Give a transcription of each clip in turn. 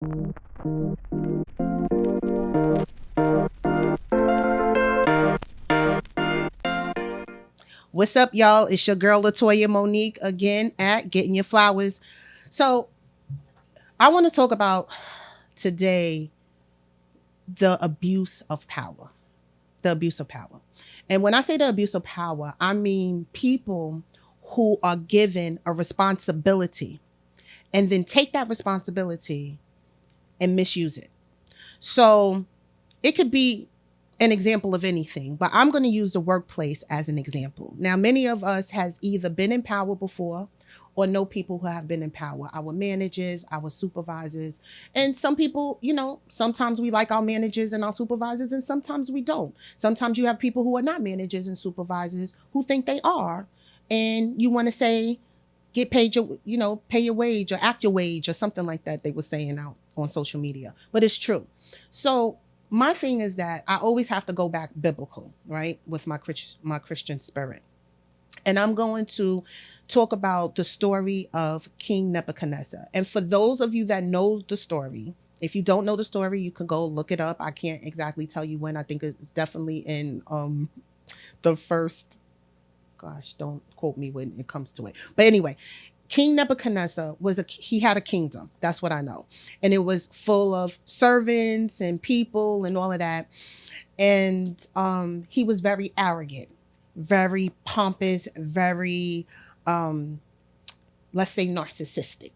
What's up, y'all? It's your girl Latoya Monique again at Getting Your Flowers. So, I want to talk about today the abuse of power. The abuse of power. And when I say the abuse of power, I mean people who are given a responsibility and then take that responsibility and misuse it. So, it could be an example of anything, but I'm going to use the workplace as an example. Now, many of us has either been in power before or know people who have been in power, our managers, our supervisors. And some people, sometimes we like our managers and our supervisors and sometimes we don't. Sometimes you have people who are not managers and supervisors who think they are. And you want to say, get paid your, pay your wage or act your wage or something like that they were saying out on social media. But it's true. So my thing is that I always have to go back biblical, right, with my Christian spirit. And I'm going to talk about the story of King Nebuchadnezzar. And for those of you that know the story, if you don't know the story, you can go look it up. I can't exactly tell you when. I think it's definitely in the first, gosh, don't quote me when it comes to it. But anyway, King Nebuchadnezzar he had a kingdom. That's what I know. And it was full of servants and people and all of that. And he was very arrogant, very pompous, very, let's say, narcissistic.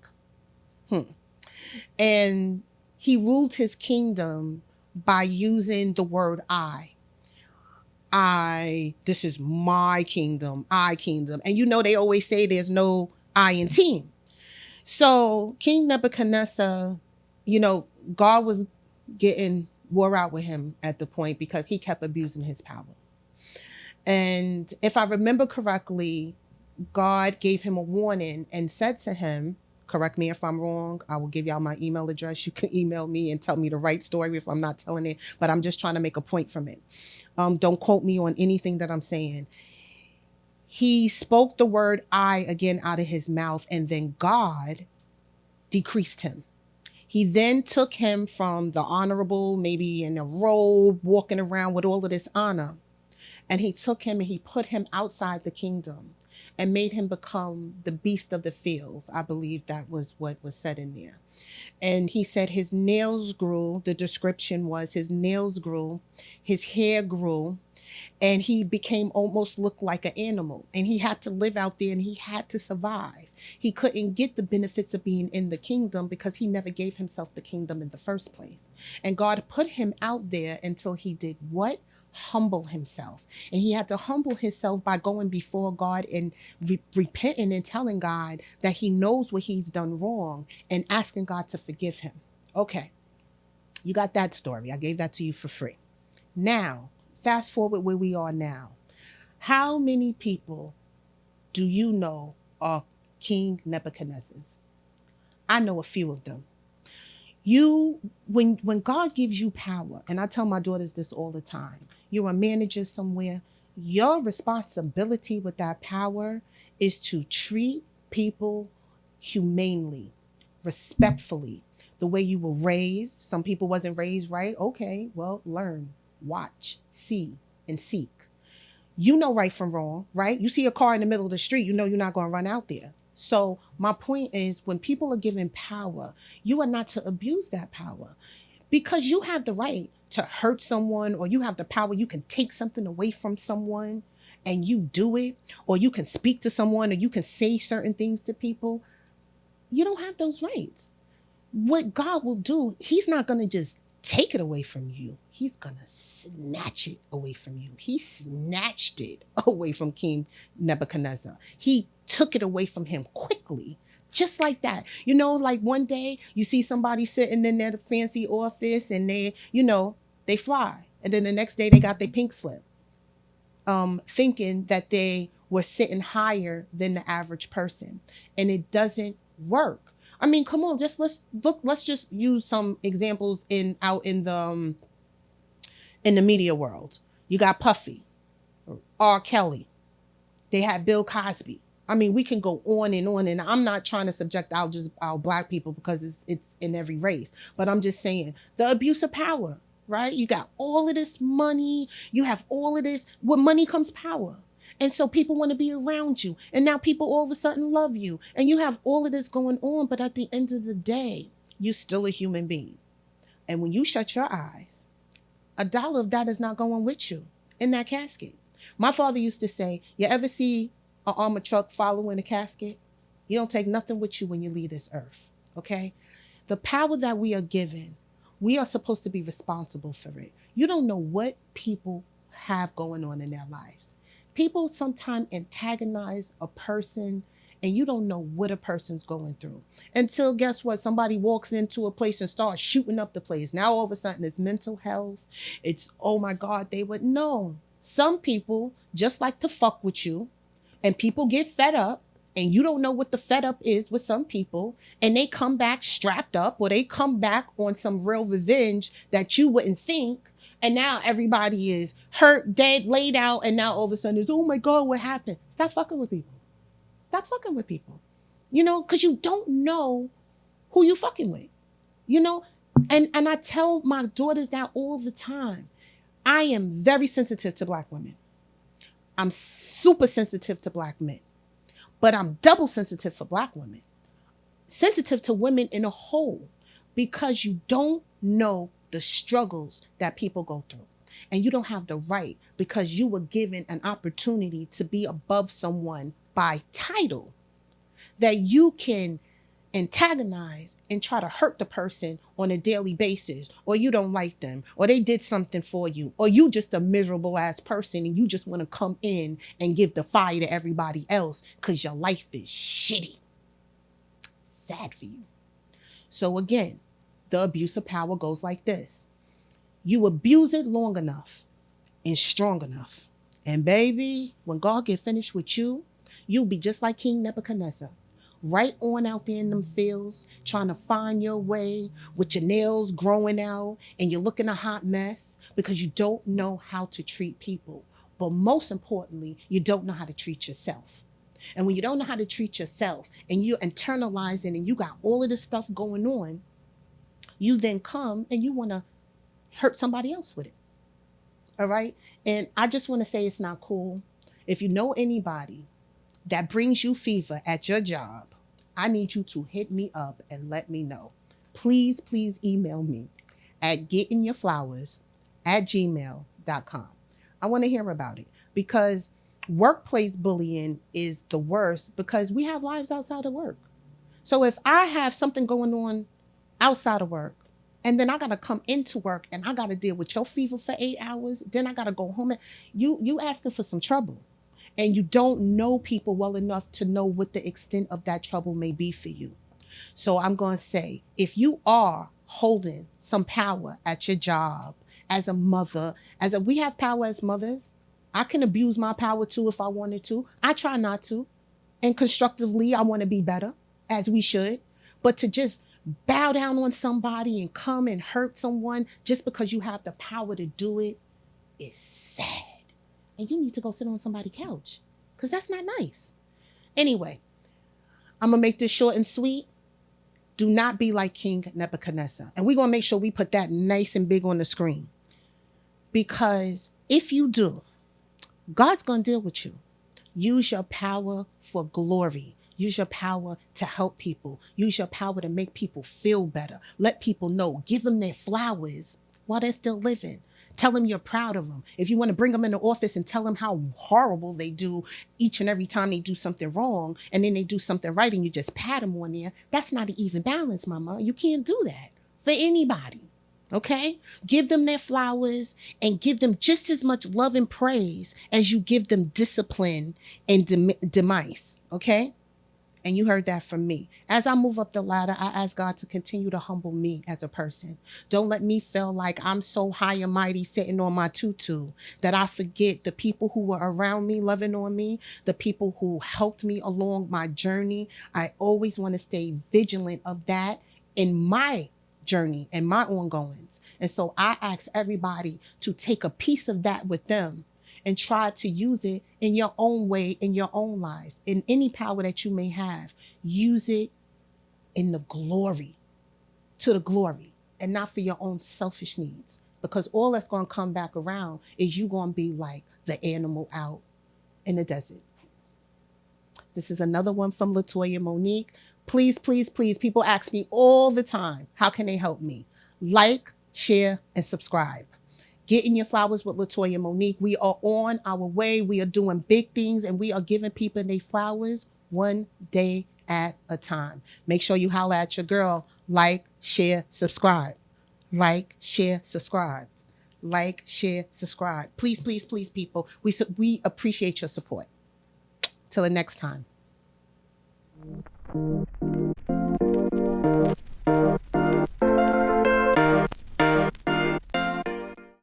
And he ruled his kingdom by using the word this is my kingdom, I kingdom. And they always say there's no I in team. So King Nebuchadnezzar, God was getting wore out with him at the point because he kept abusing his power. And if I remember correctly, God gave him a warning and said to him, correct me if I'm wrong, I will give y'all my email address. You can email me and tell me the right story if I'm not telling it, but I'm just trying to make a point from it. Don't quote me on anything that I'm saying. He spoke the word I again out of his mouth, and then God decreased him. He then took him from the honorable, maybe in a robe, walking around with all of this honor, and he took him and he put him outside the kingdom and made him become the beast of the fields. I believe that was what was said in there. And he said his nails grew. The description was his nails grew, his hair grew, and he became almost look like an animal. And he had to live out there and he had to survive. He couldn't get the benefits of being in the kingdom because he never gave himself the kingdom in the first place. And God put him out there until he did what? Humble himself. And he had to humble himself by going before God and repenting and telling God that he knows what he's done wrong and asking God to forgive him. Okay, you got that story. I gave that to you for free. Now, fast forward where we are now. How many people do you know are King Nebuchadnezzar's? I know a few of them. When God gives you power, and I tell my daughters this all the time, you're a manager somewhere, your responsibility with that power is to treat people humanely, respectfully, the way you were raised. Some people wasn't raised right. Okay, well, learn, watch, see, and seek. You know right from wrong, right? You see a car in the middle of the street, you know you're not going to run out there. So my point is, when people are given power, you are not to abuse that power, because you have the right to hurt someone, or you have the power. You can take something away from someone and you do it, or you can speak to someone, or you can say certain things to people. You don't have those rights. What God will do, he's not going to just take it away from you. He's going to snatch it away from you. He snatched it away from King Nebuchadnezzar. He took it away from him quickly, just like that. Like one day you see somebody sitting in their fancy office and they fly. And then the next day they got their pink slip, thinking that they were sitting higher than the average person. And it doesn't work. I mean, come on, let's just use some examples out in the media world. You got Puffy, R. Kelly. They had Bill Cosby. I mean, we can go on, and I'm not trying to subject our black people because it's in every race, but I'm just saying the abuse of power, right? You got all of this money, you have all of this. With money comes power. And so people want to be around you. And now people all of a sudden love you. And you have all of this going on, but at the end of the day, you're still a human being. And when you shut your eyes, a dollar of that is not going with you in that casket. My father used to say, you ever see an armored truck following a casket? You don't take nothing with you when you leave this earth, okay? The power that we are given, we are supposed to be responsible for it. You don't know what people have going on in their lives. People sometimes antagonize a person and you don't know what a person's going through until, guess what, somebody walks into a place and starts shooting up the place. Now all of a sudden it's mental health. It's, oh my God, they would know. Some people just like to fuck with you, and people get fed up, and you don't know what the fed up is with some people, and they come back strapped up, or they come back on some real revenge that you wouldn't think. And now everybody is hurt, dead, laid out, and now all of a sudden it's, oh my God, what happened? Stop fucking with people. Stop fucking with people. You know, because you don't know who you fucking with. You know? And I tell my daughters that all the time. I am very sensitive to black women. I'm super sensitive to black men. But I'm double sensitive for black women. Sensitive to women in a whole. Because you don't know the struggles that people go through. And you don't have the right because you were given an opportunity to be above someone by title, that you can antagonize and try to hurt the person on a daily basis, or you don't like them, or they did something for you, or you just a miserable ass person and you just want to come in and give the fire to everybody else because your life is shitty. Sad for you. So again, the abuse of power goes like this. You abuse it long enough and strong enough. And baby, when God get finished with you, you'll be just like King Nebuchadnezzar. Right on out there in them fields, trying to find your way with your nails growing out and you're looking a hot mess because you don't know how to treat people. But most importantly, you don't know how to treat yourself. And when you don't know how to treat yourself and you're internalizing and you got all of this stuff going on, you then come and you want to hurt somebody else with it. All right? And I just want to say it's not cool. If you know anybody that brings you fever at your job, I need you to hit me up and let me know. Please, please email me at gettingyourflowers@gmail.com. I want to hear about it because workplace bullying is the worst because we have lives outside of work. So if I have something going on outside of work and then I got to come into work and I got to deal with your fever for 8 hours, then I got to go home and you asking for some trouble. And you don't know people well enough to know what the extent of that trouble may be for you. So I'm going to say, if you are holding some power at your job, as a mother, we have power as mothers. I can abuse my power too if I wanted to. I try not to. And constructively, I want to be better, as we should. But to just bow down on somebody and come and hurt someone just because you have the power to do it is sad. And you need to go sit on somebody's couch because that's not nice. Anyway, I'm going to make this short and sweet. Do not be like King Nebuchadnezzar. And we're going to make sure we put that nice and big on the screen. Because if you do, God's going to deal with you. Use your power for glory. Use your power to help people. Use your power to make people feel better. Let people know. Give them their flowers while they're still living. Tell them you're proud of them. If you want to bring them in the office and tell them how horrible they do each and every time they do something wrong, and then they do something right and you just pat them on there, that's not an even balance, mama. You can't do that for anybody, okay? Give them their flowers and give them just as much love and praise as you give them discipline and demise, okay? And you heard that from me. As I move up the ladder, I ask God to continue to humble me as a person. Don't let me feel like I'm so high and mighty sitting on my tutu that I forget the people who were around me, loving on me, the people who helped me along my journey. I always want to stay vigilant of that in my journey and my ongoings. And so I ask everybody to take a piece of that with them and try to use it in your own way, in your own lives, in any power that you may have. Use it in the glory, to the glory, and not for your own selfish needs. Because all that's going to come back around is you going to be like the animal out in the desert. This is another one from Latoya Monique. Please, please, please, people ask me all the time, how can they help me? Like, share, and subscribe. Get in your flowers with Latoya Monique. We are on our way. We are doing big things, and we are giving people their flowers one day at a time. Make sure you holler at your girl. Like, share, subscribe. Like, share, subscribe. Like, share, subscribe. Please, please, please, people. We appreciate your support. Till the next time.